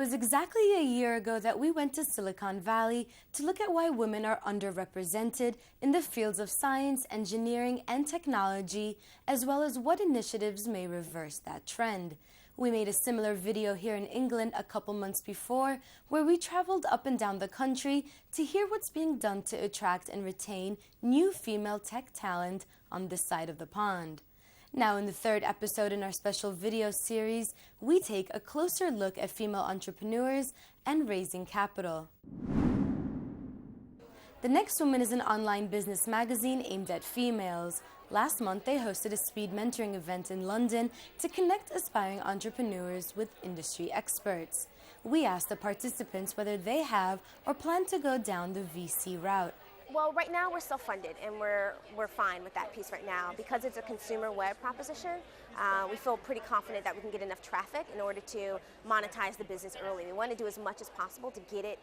was exactly a year ago that we went to Silicon Valley to look at why women are underrepresented in the fields of science, engineering, and technology, as well as what initiatives may reverse that trend. We made a similar video here in England a couple months before, where we traveled up and down the country to hear what's being done to attract and retain new female tech talent on this side of the pond. Now, in the third episode in our special video series, we take a closer look at female entrepreneurs and raising capital. The Next Woman is an online business magazine aimed at females. Last month, they hosted a speed mentoring event in London to connect aspiring entrepreneurs with industry experts. We asked the participants whether they have or plan to go down the VC route. Well, right now we're self-funded, and we're fine with that piece right now. Because it's a consumer web proposition, we feel pretty confident that we can get enough traffic in order to monetize the business early. We want to do as much as possible to get it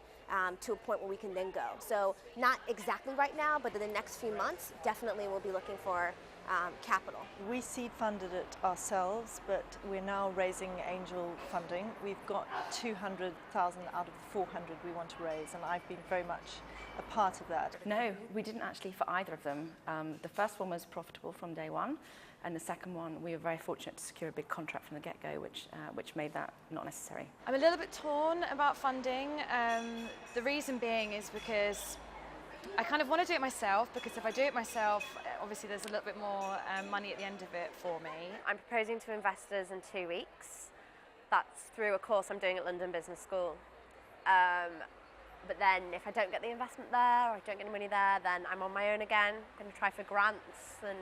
to a point where we can then go. So not exactly right now, but in the next few months, definitely we'll be looking for capital. We seed funded it ourselves, but we're now raising angel funding. We've got 200,000 out of the 400 we want to raise, and I've been very much a part of that. No, we didn't actually for either of them. The first one was profitable from day one, and the second one we were very fortunate to secure a big contract from the get-go, which made that not necessary. I'm a little bit torn about funding. The reason being is because I kind of want to do it myself, because if I do it myself, obviously there's a little bit more money at the end of it for me. I'm proposing to investors in 2 weeks. That's through a course I'm doing at London Business School. But then if I don't get the investment there, or I don't get any money there, then I'm on my own again. I'm going to try for grants, and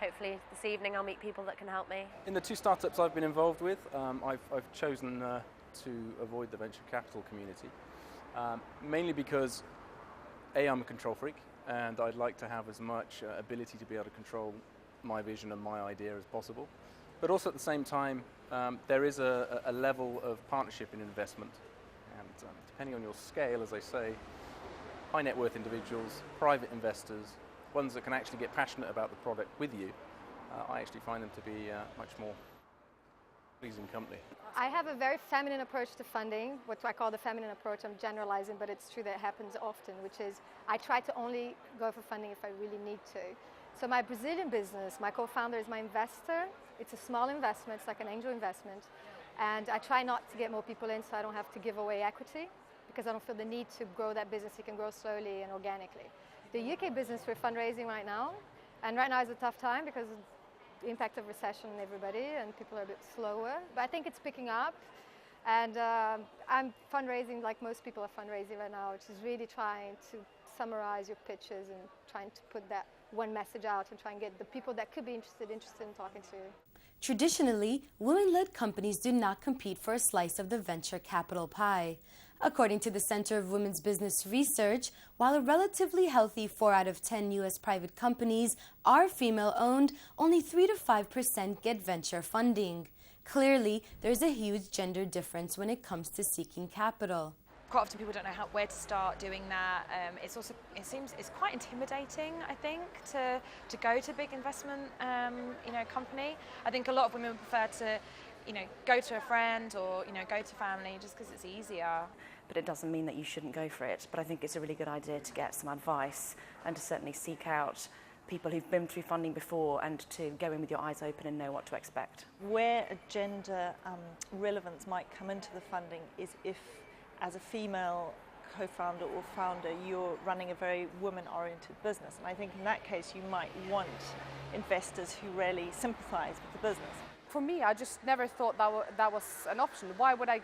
hopefully this evening I'll meet people that can help me. In the 2 startups I've been involved with, I've chosen to avoid the venture capital community, mainly because I'm a control freak, and I'd like to have as much ability to be able to control my vision and my idea as possible. But also at the same time, there is a level of partnership in investment. And depending on your scale, as I say, high net worth individuals, private investors, ones that can actually get passionate about the product with you, I actually find them to be much more pleasing company. I have a very feminine approach to funding, what I call the feminine approach. I'm generalizing, but it's true that it happens often, which is I try to only go for funding if I really need to. So my Brazilian business, my co-founder is my investor. It's a small investment, it's like an angel investment. And I try not to get more people in so I don't have to give away equity, because I don't feel the need to grow that business. It can grow slowly and organically. The UK business, we're fundraising right now. And right now is a tough time because of the impact of recession on everybody, and people are a bit slower. But I think it's picking up. And I'm fundraising like most people are fundraising right now, which is really trying to summarize your pitches and trying to put that one message out and try and get the people that could be interested in talking to you. Traditionally, women-led companies do not compete for a slice of the venture capital pie. According to the Center of Women's Business Research, while a relatively healthy 4 out of 10 U.S. private companies are female-owned, only 3 to 5% get venture funding. Clearly, there's a huge gender difference when it comes to seeking capital. Quite often people don't know where to start doing that. It seems it's quite intimidating, I think, to go to a big investment company. I think a lot of women prefer to go to a friend or go to family just because it's easier. But it doesn't mean that you shouldn't go for it. But I think it's a really good idea to get some advice and to certainly seek out people who've been through funding before and to go in with your eyes open and know what to expect. Where a gender relevance might come into the funding is if, as a female co-founder or founder, you're running a very woman-oriented business. And I think in that case you might want investors who really sympathize with the business. For me, I just never thought that was an option. Why would I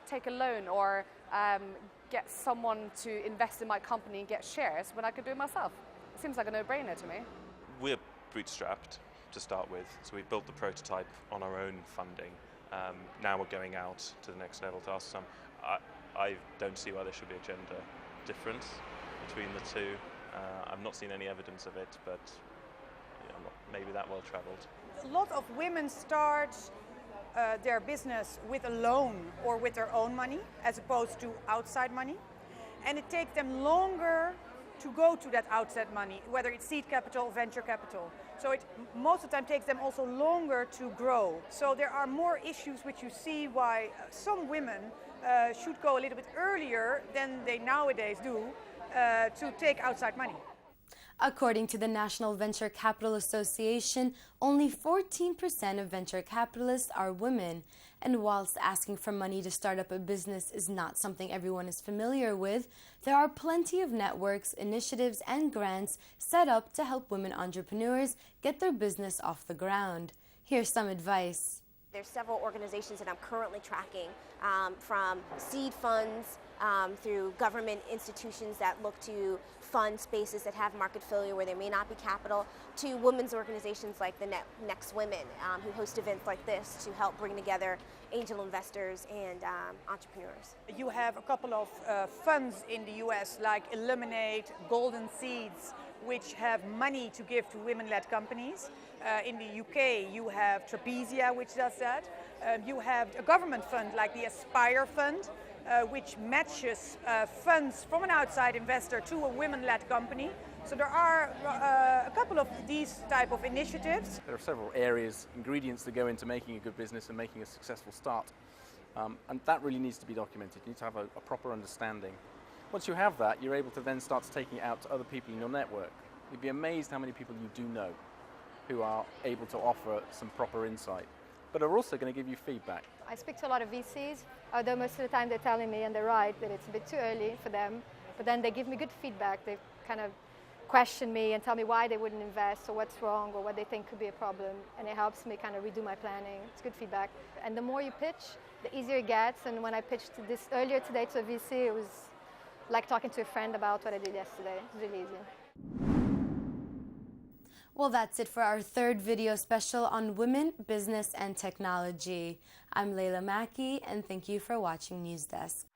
take a loan or get someone to invest in my company and get shares when I could do it myself? It seems like a no-brainer to me. We're bootstrapped to start with, so we built the prototype on our own funding. Now we're going out to the next level to ask some. I don't see why there should be a gender difference between the two. I've not seen any evidence of it, but I'm not maybe that well traveled. A lot of women start their business with a loan or with their own money as opposed to outside money. And it takes them longer to go to that outside money, whether it's seed capital, venture capital. So it most of the time takes them also longer to grow. So there are more issues which you see why some women should go a little bit earlier than they nowadays do to take outside money. According to the National Venture Capital Association, only 14% of venture capitalists are women. And whilst asking for money to start up a business is not something everyone is familiar with, there are plenty of networks, initiatives, and grants set up to help women entrepreneurs get their business off the ground. Here's some advice. There's several organizations that I'm currently tracking, from seed funds through government institutions that look to fund spaces that have market failure where there may not be capital, to women's organizations like the Next Women, who host events like this to help bring together angel investors and entrepreneurs. You have a couple of funds in the US like Eliminate, Golden Seeds, which have money to give to women-led companies. In the UK, you have Trapezia, which does that. You have a government fund like the Aspire Fund, which matches funds from an outside investor to a women-led company. So there are a couple of these type of initiatives. There are several areas, ingredients that go into making a good business and making a successful start. And that really needs to be documented. You need to have a proper understanding. Once you have that, you're able to then start taking it out to other people in your network. You'd be amazed how many people you do know who are able to offer some proper insight, but are also going to give you feedback. I speak to a lot of VCs, although most of the time they're telling me, and they're right, that it's a bit too early for them, but then they give me good feedback. They kind of question me and tell me why they wouldn't invest or what's wrong or what they think could be a problem, and it helps me kind of redo my planning. It's good feedback. And the more you pitch, the easier it gets, and when I pitched this earlier today to a VC, it was like talking to a friend about what I did yesterday. It's really easy. Well, that's it for our third video special on women, business, and technology. I'm Layla Mackey, and thank you for watching News Desk.